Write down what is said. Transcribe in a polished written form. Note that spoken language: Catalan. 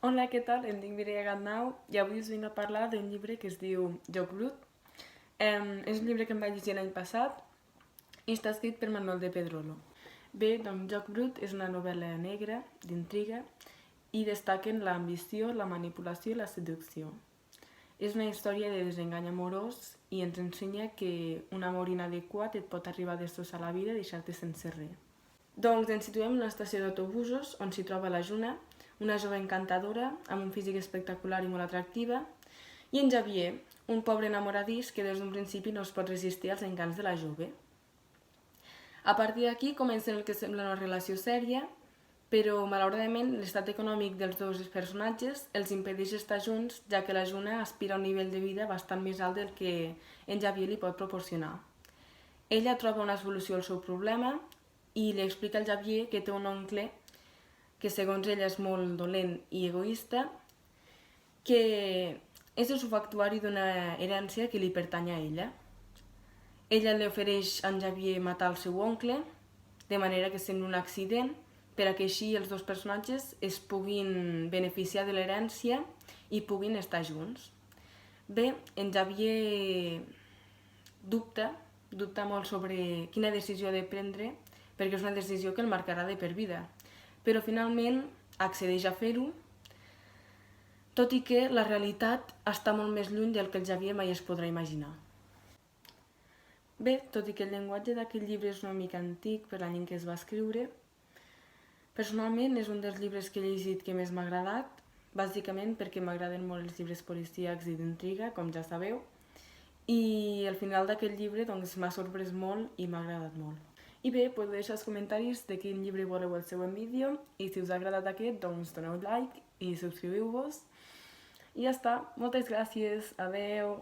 Hola, què tal? Em dic Mireia Gatnau i avui us vinc a parlar d'un llibre que es diu Joc Brut. És un llibre que em vaig llegir l'any passat i està escrit per Manuel de Pedrolo. Bé, doncs Joc Brut és una novel·la negra, d'intriga, i destaquen l'ambició, la manipulació i la seducció. És una història de desengany amorós i ens ensenya que un amor inadequat et pot arribar a destrossar la vida i deixar-te sense res. Doncs ens situem en l'estació d'autobusos on s'hi troba la Juna, una jove encantadora amb un físic espectacular i molt atractiva, i en Xavier, un pobre enamoradís que des d'un principi no es pot resistir als encants de la jove. A partir d'aquí comencen el que sembla una relació sèria, però malauradament l'estat econòmic dels dos personatges els impedeix estar junts, ja que la Juna aspira a un nivell de vida bastant més alt del que en Xavier li pot proporcionar. Ella troba una solució al seu problema i li explica al Xavier que té un oncle que segons ella és molt dolent i egoista, que és usufructuari d'una herència que li pertany a ella. Ella li ofereix a en Xavier matar el seu oncle, de manera que sembla un accident, per a que així els dos personatges es puguin beneficiar de l'herència i puguin estar junts. Bé, en Xavier dubta molt sobre quina decisió ha de prendre, perquè és una decisió que el marcarà de per vida. Però finalment accedeix a fer-ho, tot i que la realitat està molt més lluny del que el Xavier mai es podrà imaginar. Bé, tot i que el llenguatge d'aquest llibre és una mica antic per l'any en què es va escriure, personalment és un dels llibres que he llegit que més m'ha agradat, bàsicament perquè m'agraden molt els llibres policíacs i d'intriga, com ja sabeu, i al final d'aquest llibre doncs, m'ha sorprès molt i m'ha agradat molt. I bé, podeu deixar els comentaris de quin llibre voleu el següent vídeo i si us ha agradat aquest, doncs doneu like i subscriviu-vos. I ja està, moltes gràcies, adeu!